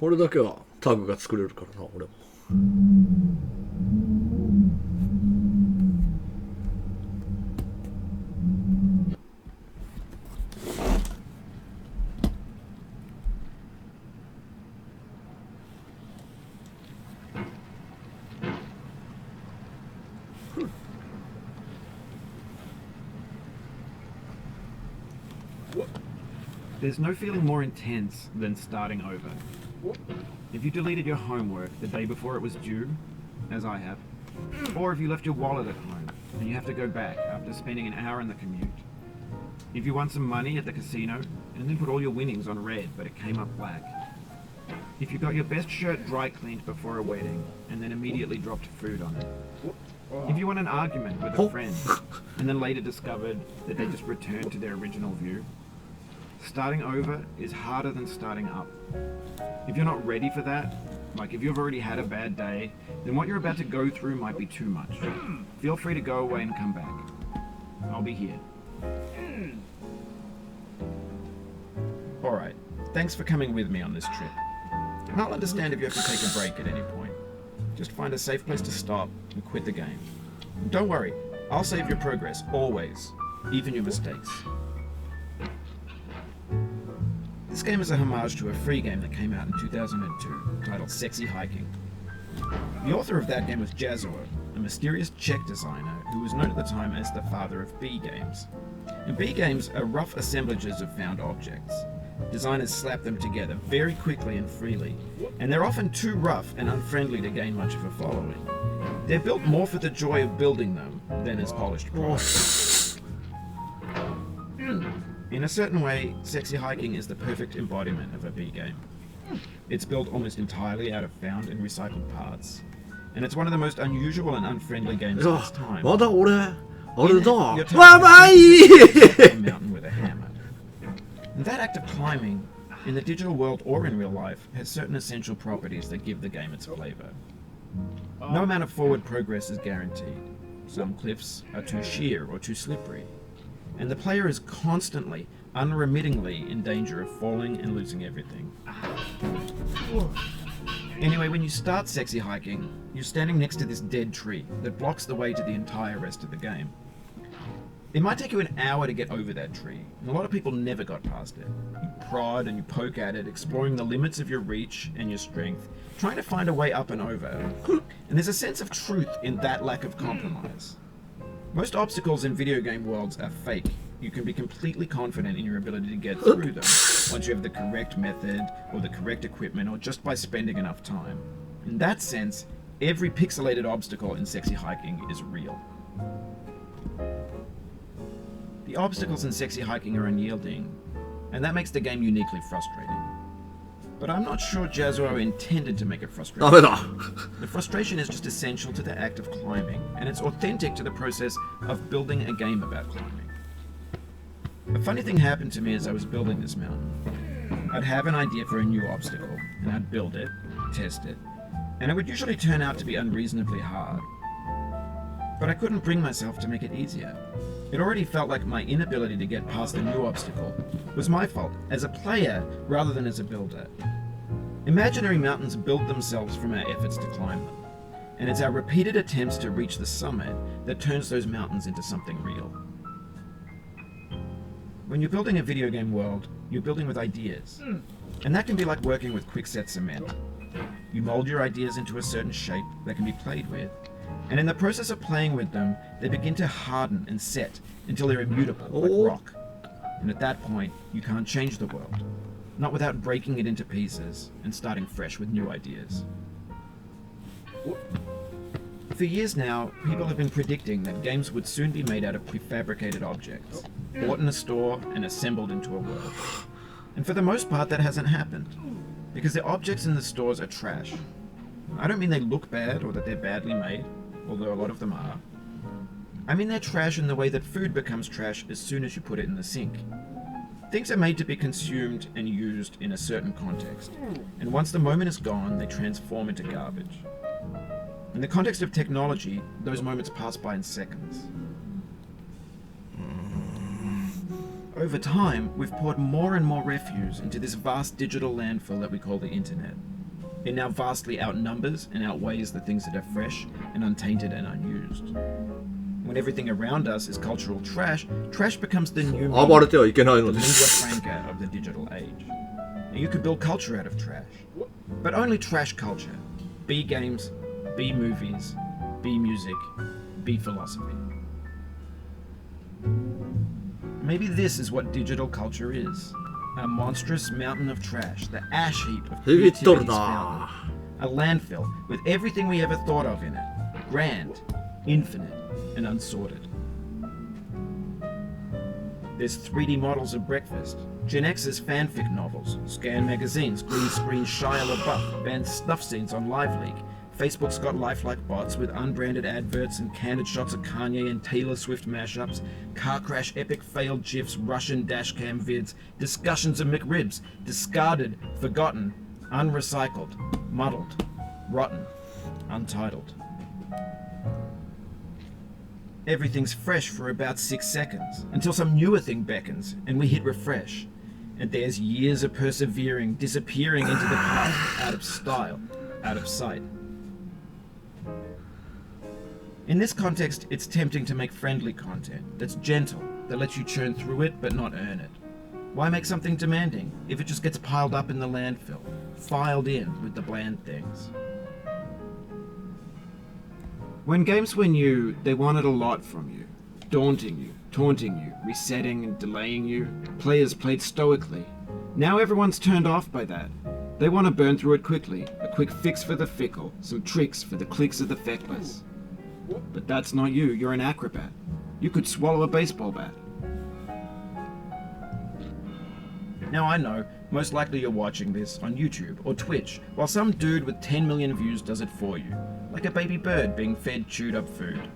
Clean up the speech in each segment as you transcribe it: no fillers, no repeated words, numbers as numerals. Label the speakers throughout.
Speaker 1: これだけはタグが作れるからな、俺も。
Speaker 2: There's no feeling more intense than starting over. If you deleted your homework the day before it was due, as I have, or if you left your wallet at home and you have to go back after spending an hour in the commute. If you won some money at the casino and then put all your winnings on red but it came up black. If you got your best shirt dry cleaned before a wedding and then immediately dropped food on it. If you won an argument with a friend and then later discovered that they just returned to their original view. Starting over is harder than starting up. If you're not ready for that, like if you've already had a bad day, then what you're about to go through might be too much. Feel free to go away and come back. I'll be here. Alright, thanks for coming with me on this trip. And I'll understand if you have to take a break at any point. Just find a safe place to stop and quit the game. And don't worry, I'll save your progress, always, even your mistakes. This game is a homage to a free game that came out in 2002, titled Sexy Hiking. The author of that game was Jazuo, a mysterious Czech designer who was known at the time as the father of B games. And B games are rough assemblages of found objects. Designers slap them together very quickly and freely, and they're often too rough and unfriendly to gain much of a following. They're built more for the joy of building them than as polished products. In a certain way, Sexy Hiking is the perfect embodiment of a B game. It's built almost entirely out of found and recycled parts, and it's one of the most unusual and unfriendly games of its time.
Speaker 1: まだ俺だ。
Speaker 2: You're
Speaker 1: バイバイ
Speaker 2: a mountain with a hammer. And that act of climbing, in the digital world or in real life, has certain essential properties that give the game its flavor. No amount of forward progress is guaranteed. Some cliffs are too sheer or too slippery, and the player is constantly, unremittingly in danger of falling and losing everything. Anyway, when you start Sexy Hiking, you're standing next to this dead tree that blocks the way to the entire rest of the game. It might take you an hour to get over that tree, and a lot of people never got past it. You prod and you poke at it, exploring the limits of your reach and your strength, trying to find a way up and over. And there's a sense of truth in that lack of compromise. Most obstacles in video game worlds are fake. You can be completely confident in your ability to get through them once you have the correct method or the correct equipment or just by spending enough time. In that sense, every pixelated obstacle in Sexy Hiking is real. The obstacles in Sexy Hiking are unyielding, and that makes the game uniquely frustrating. But I'm not sure Jazuo intended to make it frustrating.
Speaker 1: ダメだ。
Speaker 2: The frustration is just essential to the act of climbing, and it's authentic to the process of building a game about climbing. A funny thing happened to me as I was building this mountain. I'd have an idea for a new obstacle, and I'd build it, test it, and it would usually turn out to be unreasonably hard. But I couldn't bring myself to make it easier. It already felt like my inability to get past the new obstacle was my fault as a player rather than as a builder. Imaginary mountains build themselves from our efforts to climb them, and it's our repeated attempts to reach the summit that turns those mountains into something real. When you're building a video game world, you're building with ideas, and that can be like working with quickset cement. You mold your ideas into a certain shape that can be played with, and in the process of playing with them, they begin to harden and set until they're immutable, like rock. And at that point, you can't change the world, not without breaking it into pieces and starting fresh with new ideas. For years now, people have been predicting that games would soon be made out of prefabricated objects, bought in a store and assembled into a world. And for the most part, that hasn't happened, because the objects in the stores are trash. I don't mean they look bad or that they're badly made, although a lot of them are. I mean they're trash in the way that food becomes trash as soon as you put it in the sink. Things are made to be consumed and used in a certain context, and once the moment is gone, they transform into garbage. In the context of technology, those moments pass by in seconds. Over time, we've poured more and more refuse into this vast digital landfill that we call the internet. It now vastly outnumbers and outweighs the things that are fresh and untainted and unused. When everything around us is cultural trash, trash becomes the new
Speaker 1: 暴れてはいけないの
Speaker 2: the
Speaker 1: で
Speaker 2: lingua
Speaker 1: す
Speaker 2: franca of the digital age. And you can build culture out of trash. But only trash culture. Be games, be movies, be music, be philosophy. Maybe this is what digital culture is. A monstrous mountain of trash, the ash heap of
Speaker 1: ビビっとる
Speaker 2: creativity's
Speaker 1: な
Speaker 2: fountain. A landfill with everything we ever thought of in it. Grand, infinite, and unsorted. There's 3D models of breakfast, Gen X's fanfic novels, scan magazines, green screen Shia LaBeouf, banned snuff scenes on LiveLeak. Facebook's got lifelike bots with unbranded adverts and candid shots of Kanye and Taylor Swift mashups, car crash epic failed gifs, Russian dashcam vids, discussions of McRibs, discarded, forgotten, unrecycled, muddled, rotten, untitled. Everything's fresh for about 6 seconds, until some newer thing beckons, and we hit refresh. And there's years of persevering, disappearing into the past, out of style, out of sight. In this context, it's tempting to make friendly content that's gentle, that lets you churn through it but not earn it. Why make something demanding if it just gets piled up in the landfill, filed in with the bland things? When games were new, they wanted a lot from you. Daunting you, taunting you, resetting and delaying you. Players played stoically. Now everyone's turned off by that. They want to burn through it quickly, a quick fix for the fickle, some tricks for the clicks of the feckless. But that's not you, you're an acrobat. You could swallow a baseball bat. Now I know, most likely you're watching this on YouTube or Twitch, while some dude with 10 million views does it for you, like a baby bird being fed chewed up food.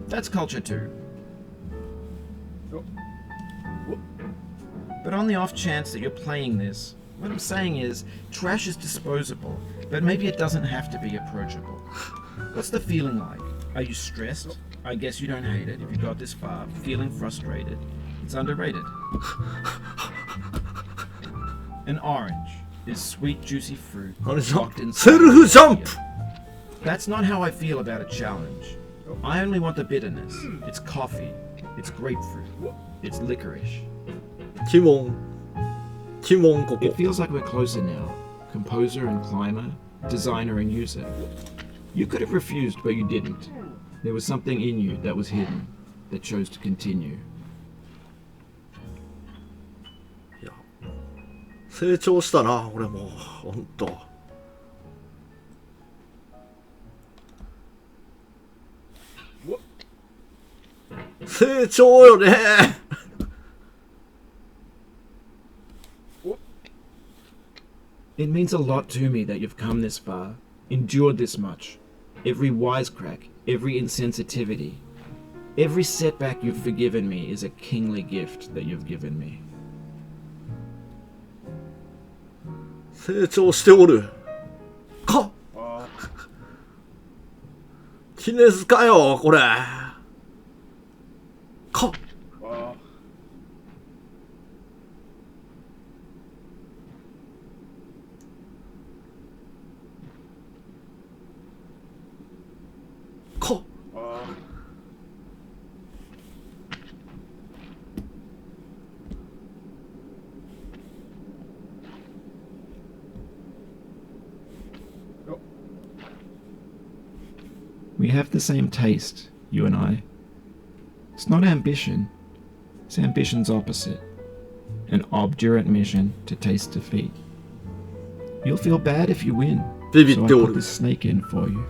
Speaker 2: That's culture too. But on the off chance that you're playing this, what I'm saying is, trash is disposable, but maybe it doesn't have to be approachable. What's the feeling like? Are you stressed? I guess you don't hate it if you got this far. Feeling frustrated? It's underrated. An orange is sweet, juicy fruit locked in
Speaker 1: セルフジャンプ
Speaker 2: That's not how I feel about a challenge. I only want the bitterness. It's coffee. It's grapefruit. It's licorice.
Speaker 1: 鬼門ここ
Speaker 2: It feels like we're closer now. Composer and climber, designer and user. You could have refused, but you didn't. There was something in you that was hidden, that chose to continue.
Speaker 1: いや成長したな俺もほんと成長よね
Speaker 2: It means a lot to me that you've come this far, endured this much. Every wisecrack, every insensitivity, every setback you've forgiven me is a kingly gift that you've given me.
Speaker 1: 成長しておるか記念図かよこれかか
Speaker 2: We have the same taste, you and I. It's not ambition. It's ambition's opposite. An obdurate mission to taste defeat. You'll feel bad if you win, so I put this snake in for you.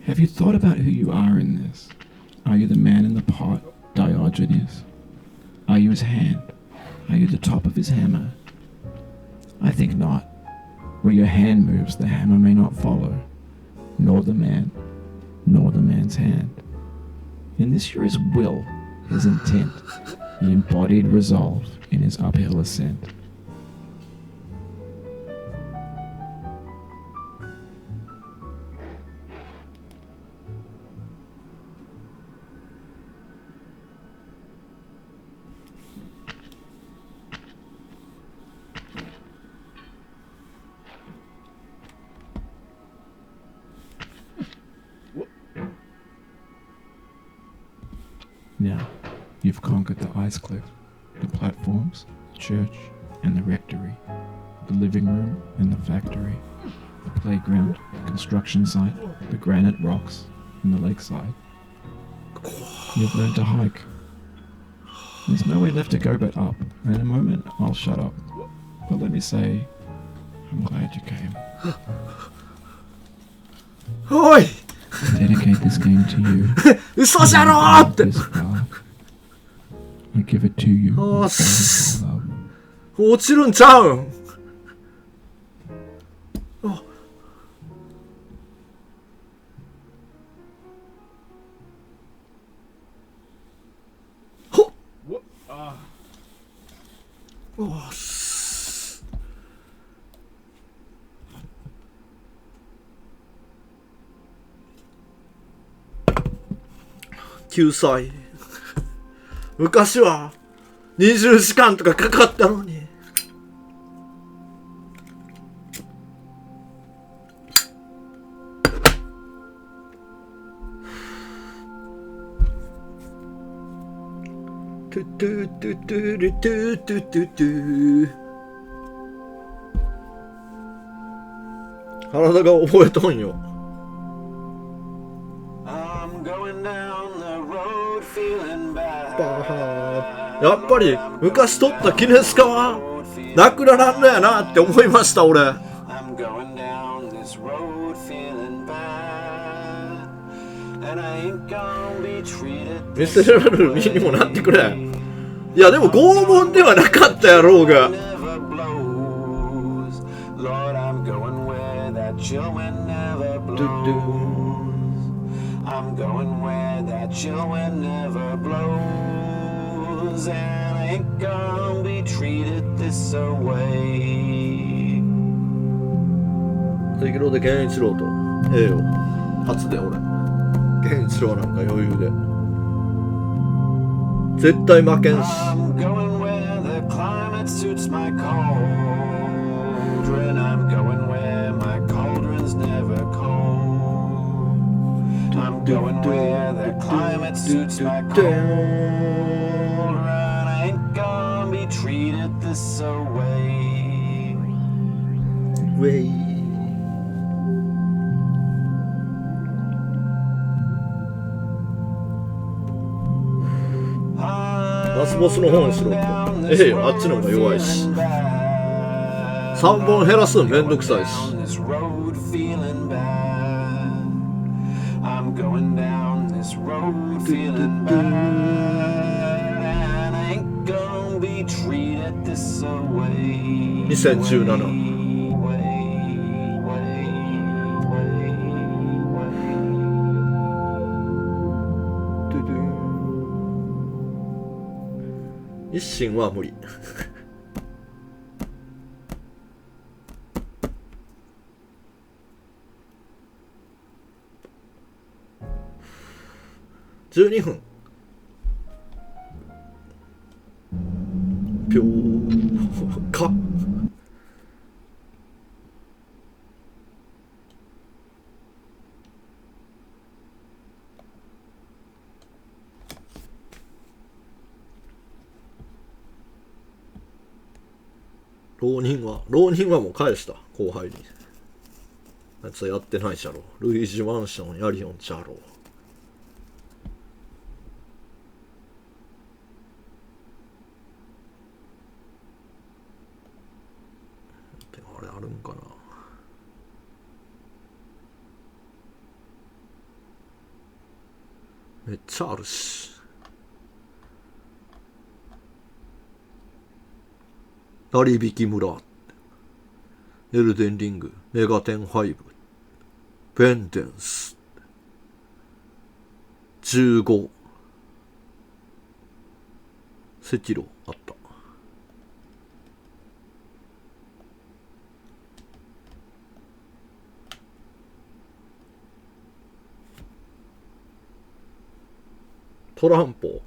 Speaker 3: Have you thought about who you are in this? Are you the man in the pot, Diogenes? Are you his hand? Are you the top of his hammer? I think not. Where your hand moves, the hammer may not follow, nor the man, nor the man's hand. In this you're his will, his intent, the embodied resolve in his uphill ascent. Now, you've conquered the ice cliff, the platforms, the church, and the rectory, the living room and the factory, the playground, the construction site, the granite rocks, and the lakeside. You've learned to hike. There's nowhere left to go but up, and in a moment I'll shut up. But let me say, I'm glad you came.
Speaker 1: おい
Speaker 3: I dedicate this game to you.
Speaker 1: 嘘じゃろーって
Speaker 3: This bar. I give it to you.
Speaker 1: おー
Speaker 3: with
Speaker 1: し
Speaker 3: all of our love.
Speaker 1: 落ちるんちゃうんあほっおーし救済昔は20時間とかかかったのにトゥトゥトゥトゥルトゥトゥトゥトゥ体が覚えとんよやっぱり昔撮ったギネス化はなくならんのやなって思いました俺見せられる身にもなってくれいやでも拷問ではなかったやろうがI'm going where that chill wind never blows, and I ain't gonna be treated this away. 関郎で健一郎とええよ初で俺健一郎なんか余裕で絶対負けんし I'm going where the climate suits my cauldron. I'm going where my cauldron's never cold.I'm going where the climate suits my cold run. I ain't gonna be treated this away. Way. ラスボスの方にしろってええよあっちの方が弱いし3本減らすのめんどくさいしI'm going down this road feeling bad, and I ain't gonna be treated this away. 2017一心は無理12分ぴょーか
Speaker 4: 浪人はもう返した後輩に。あいつはやってないじゃろ。ルイージマンションやりよんじゃろ。あれあるんかな。めっちゃあるし。成引村、エルデンリング、メガテン5、ベンデンス、15、赤炉あった。トランポ